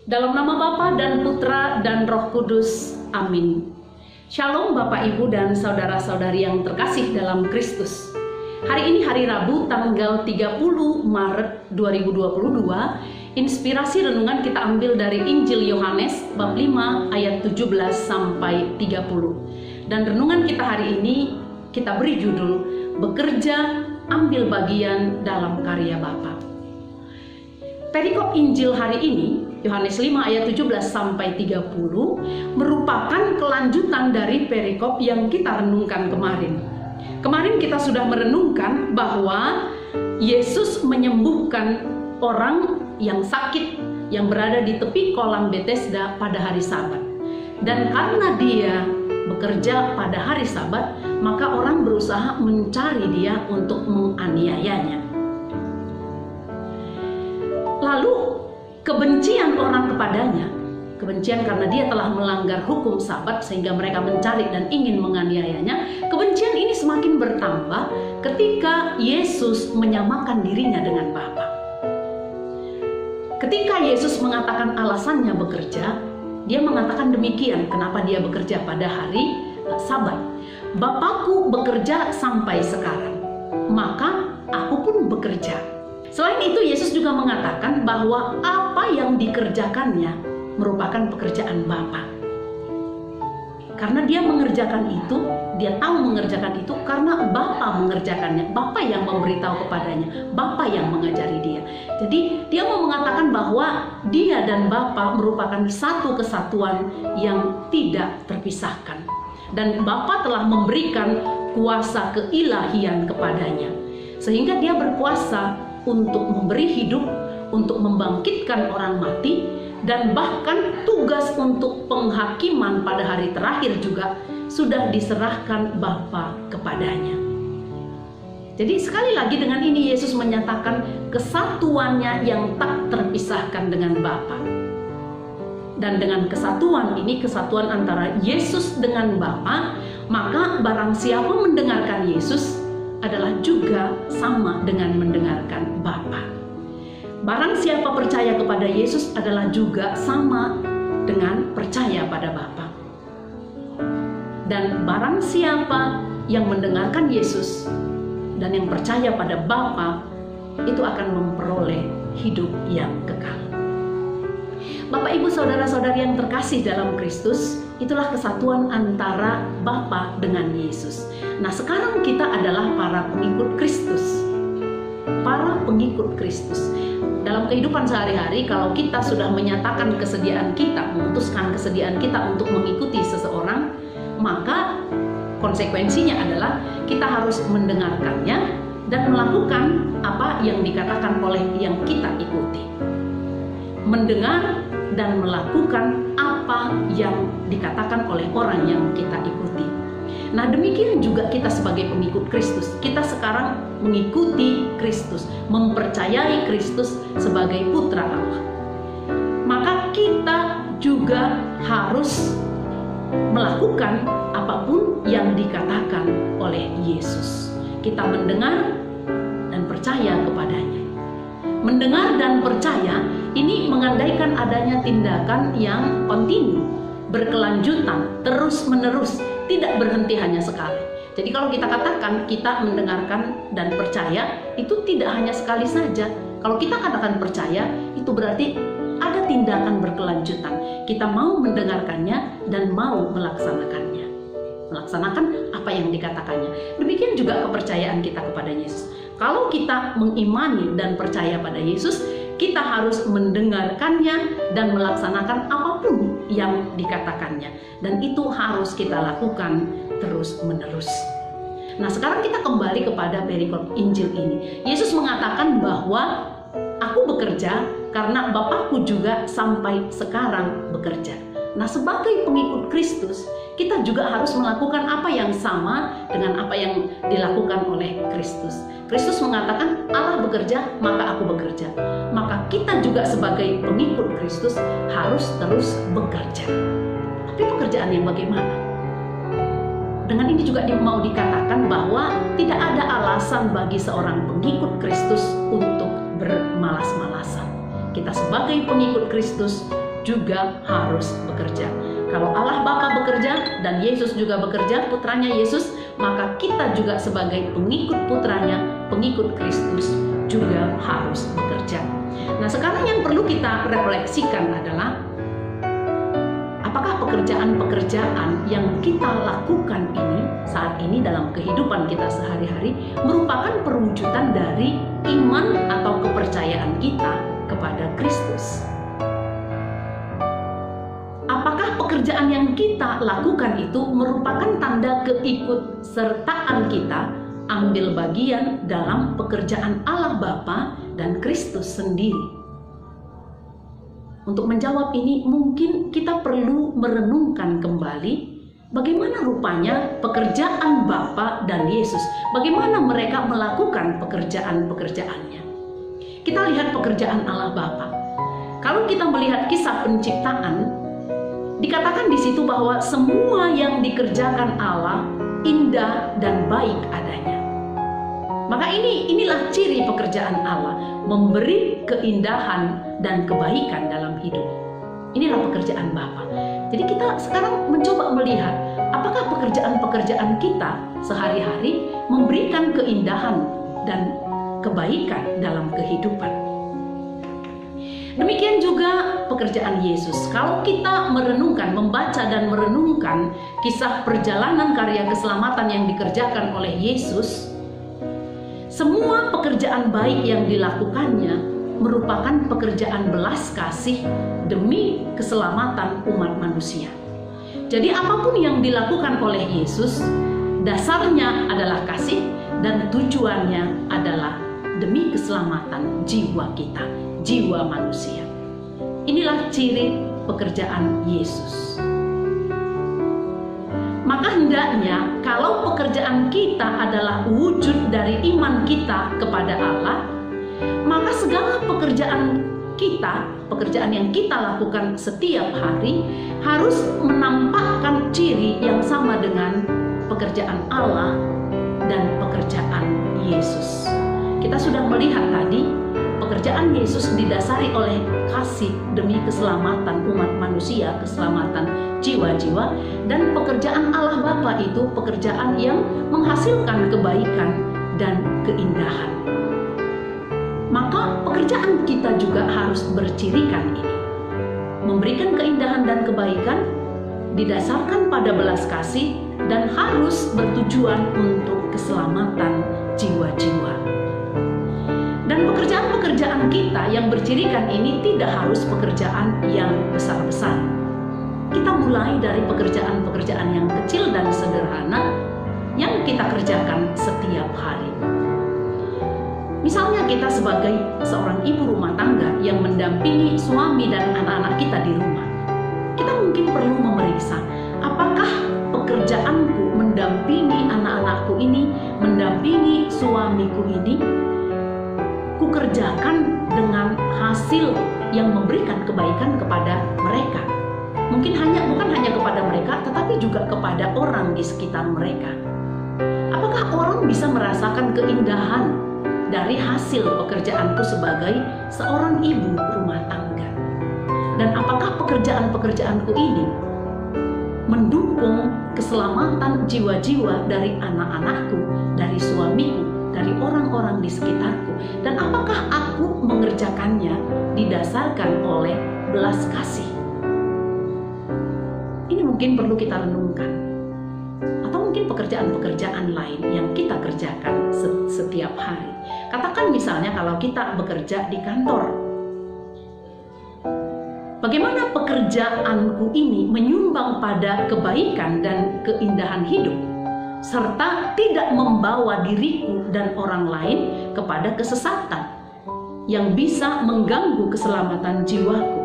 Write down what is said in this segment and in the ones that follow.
Dalam nama Bapa dan Putra dan Roh Kudus. Amin. Shalom Bapak Ibu dan saudara-saudari yang terkasih dalam Kristus. Hari ini hari Rabu tanggal 30 Maret 2022. Inspirasi renungan kita ambil dari Injil Yohanes bab 5 ayat 17 sampai 30. Dan renungan kita hari ini kita beri judul Bekerja, ambil bagian dalam karya Bapa. Perikop Injil hari ini Yohanes 5 ayat 17 sampai 30 merupakan kelanjutan dari perikop yang kita renungkan kemarin. Kemarin kita sudah merenungkan bahwa Yesus menyembuhkan orang yang sakit yang berada di tepi kolam Bethesda pada hari Sabat. Dan karena dia bekerja pada hari Sabat, maka orang berusaha mencari dia untuk menganiayanya. Lalu kebencian orang kepadanya, kebencian karena dia telah melanggar hukum Sabat sehingga mereka mencari dan ingin menganiayanya. Kebencian ini semakin bertambah ketika Yesus menyamakan dirinya dengan Bapa. Ketika Yesus mengatakan alasannya bekerja, dia mengatakan demikian kenapa dia bekerja pada hari Sabat. Bapakku bekerja sampai sekarang, maka aku pun bekerja. Selain itu, Yesus juga mengatakan bahwa apa yang dikerjakannya merupakan pekerjaan Bapa. Karena dia mengerjakan itu, dia tahu mengerjakan itu karena Bapa mengerjakannya. Bapa yang memberitahu kepadanya, Bapa yang mengajari dia. Jadi dia mau mengatakan bahwa dia dan Bapa merupakan satu kesatuan yang tidak terpisahkan. Dan Bapa telah memberikan kuasa keilahian kepadanya. Sehingga dia berkuasa untuk memberi hidup, untuk membangkitkan orang mati, dan bahkan tugas untuk penghakiman pada hari terakhir juga sudah diserahkan Bapa kepadanya. Jadi sekali lagi dengan ini Yesus menyatakan kesatuannya yang tak terpisahkan dengan Bapa. Dan dengan kesatuan ini, kesatuan antara Yesus dengan Bapa, maka barang siapa mendengarkan Yesus adalah juga sama dengan mendengarkan Bapa. Barang siapa percaya kepada Yesus adalah juga sama dengan percaya pada Bapa. Dan barang siapa yang mendengarkan Yesus dan yang percaya pada Bapa, itu akan memperoleh hidup yang kekal. Bapak Ibu saudara-saudari yang terkasih dalam Kristus, itulah kesatuan antara Bapa dengan Yesus. Nah, sekarang kita adalah para pengikut Kristus. Para pengikut Kristus. Dalam kehidupan sehari-hari, kalau kita sudah menyatakan kesediaan kita, memutuskan kesediaan kita untuk mengikuti seseorang, maka konsekuensinya adalah kita harus mendengarkannya dan melakukan apa yang dikatakan oleh yang kita ikuti. Mendengar dan melakukan apa yang dikatakan oleh orang yang kita ikuti. Nah, demikian juga kita sebagai pengikut Kristus. Kita sekarang mengikuti Kristus, mempercayai Kristus sebagai putra Allah. Maka kita juga harus melakukan apapun yang dikatakan oleh Yesus. Kita mendengar dan percaya kepadanya. Mendengar dan percaya ini mengandaikan adanya tindakan yang kontinu, berkelanjutan, terus-menerus, tidak berhenti hanya sekali. Jadi kalau kita katakan kita mendengarkan dan percaya, itu tidak hanya sekali saja. Kalau kita katakan percaya, itu berarti ada tindakan berkelanjutan. Kita mau mendengarkannya dan mau melaksanakannya. Melaksanakan apa yang dikatakannya. Demikian juga kepercayaan kita kepada Yesus. Kalau kita mengimani dan percaya pada Yesus, kita harus mendengarkannya dan melaksanakan apapun yang dikatakannya. Dan itu harus kita lakukan terus-menerus. Nah, sekarang kita kembali kepada perikop Injil ini. Yesus mengatakan bahwa aku bekerja karena Bapakku juga sampai sekarang bekerja. Nah, sebagai pengikut Kristus, kita juga harus melakukan apa yang sama dengan apa yang dilakukan oleh Kristus. Kristus mengatakan Allah bekerja, maka aku bekerja. Maka kita juga sebagai pengikut Kristus harus terus bekerja. Tapi pekerjaan yang bagaimana? Dengan ini juga mau dikatakan bahwa tidak ada alasan bagi seorang pengikut Kristus untuk bermalas-malasan. Kita sebagai pengikut Kristus juga harus bekerja. Kalau Allah Bapa bekerja dan Yesus juga bekerja, putranya Yesus, maka kita juga sebagai pengikut putranya, pengikut Kristus juga harus bekerja. Nah, sekarang yang perlu kita refleksikan adalah apakah pekerjaan-pekerjaan yang kita lakukan ini saat ini dalam kehidupan kita sehari-hari merupakan perwujudan dari iman atau kepercayaan kita kepada Kristus. Apakah pekerjaan yang kita lakukan itu merupakan tanda keikutsertaan kita ambil bagian dalam pekerjaan Allah Bapa dan Kristus sendiri? Untuk menjawab ini, mungkin kita perlu merenungkan kembali bagaimana rupanya pekerjaan Bapa dan Yesus, bagaimana mereka melakukan pekerjaan-pekerjaannya. Kita lihat pekerjaan Allah Bapa. Kalau kita melihat kisah penciptaan, dikatakan di situ bahwa semua yang dikerjakan Allah indah dan baik adanya. Maka inilah ciri pekerjaan Allah, memberi keindahan dan kebaikan dalam hidup. Inilah pekerjaan Bapa. Jadi kita sekarang mencoba melihat apakah pekerjaan-pekerjaan kita sehari-hari memberikan keindahan dan kebaikan dalam kehidupan. Demikian juga pekerjaan Yesus. Kalau kita merenungkan, membaca dan merenungkan kisah perjalanan karya keselamatan yang dikerjakan oleh Yesus, semua pekerjaan baik yang dilakukannya merupakan pekerjaan belas kasih demi keselamatan umat manusia. Jadi apapun yang dilakukan oleh Yesus, dasarnya adalah kasih dan tujuannya adalah demi keselamatan jiwa kita, jiwa manusia. Inilah ciri pekerjaan Yesus. Maka hendaknya kalau pekerjaan kita adalah wujud dari iman kita kepada Allah, maka segala pekerjaan kita, pekerjaan yang kita lakukan setiap hari harus menampakkan ciri yang sama dengan pekerjaan Allah dan pekerjaan Yesus. Kita sudah melihat tadi, pekerjaan Yesus didasari oleh kasih demi keselamatan umat manusia, keselamatan jiwa-jiwa, dan pekerjaan Allah Bapa itu pekerjaan yang menghasilkan kebaikan dan keindahan. Maka pekerjaan kita juga harus bercirikan ini, memberikan keindahan dan kebaikan, didasarkan pada belas kasih, dan harus bertujuan untuk keselamatan jiwa-jiwa. Dan pekerjaan-pekerjaan kita yang bercirikan ini tidak harus pekerjaan yang besar-besar. Kita mulai dari pekerjaan-pekerjaan yang kecil dan sederhana yang kita kerjakan setiap hari. Misalnya kita sebagai seorang ibu rumah tangga yang mendampingi suami dan anak-anak kita di rumah. Kita mungkin perlu memeriksa, apakah pekerjaanku mendampingi anak-anakku ini, mendampingi suamiku ini, kukerjakan dengan hasil yang memberikan kebaikan kepada mereka. Mungkin bukan hanya kepada mereka, tetapi juga kepada orang di sekitar mereka. Apakah orang bisa merasakan keindahan dari hasil pekerjaanku sebagai seorang ibu rumah tangga? Dan apakah pekerjaan-pekerjaanku ini mendukung keselamatan jiwa-jiwa dari anak-anakku, dari suamiku, dari orang-orang di sekitarku? Dan apakah aku mengerjakannya didasarkan oleh belas kasih? Ini mungkin perlu kita renungkan. Atau mungkin pekerjaan-pekerjaan lain yang kita kerjakan setiap hari. Katakan misalnya kalau kita bekerja di kantor. Bagaimana pekerjaanku ini menyumbang pada kebaikan dan keindahan hidup, serta tidak membawa diriku dan orang lain kepada kesesatan yang bisa mengganggu keselamatan jiwaku.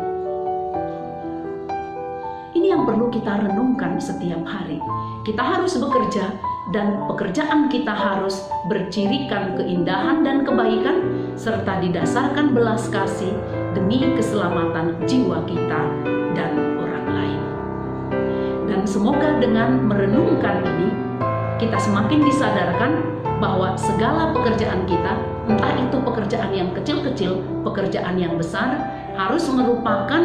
Ini yang perlu kita renungkan setiap hari. Kita harus bekerja dan pekerjaan kita harus bercirikan keindahan dan kebaikan serta didasarkan belas kasih demi keselamatan jiwa kita dan orang lain. Dan semoga dengan merenungkan ini, kita semakin disadarkan bahwa segala pekerjaan kita, entah itu pekerjaan yang kecil-kecil, pekerjaan yang besar, harus merupakan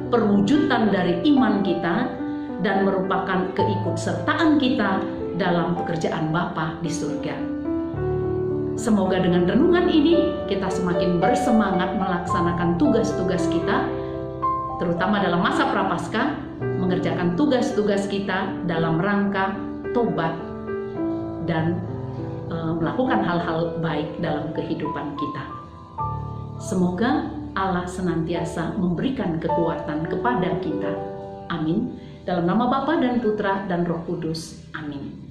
perwujudan dari iman kita dan merupakan keikutsertaan kita dalam pekerjaan Bapa di surga. Semoga dengan renungan ini kita semakin bersemangat melaksanakan tugas-tugas kita, terutama dalam masa prapaskah, mengerjakan tugas-tugas kita dalam rangka tobat dan melakukan hal-hal baik dalam kehidupan kita. Semoga Allah senantiasa memberikan kekuatan kepada kita. Amin. Dalam nama Bapa dan Putra dan Roh Kudus. Amin.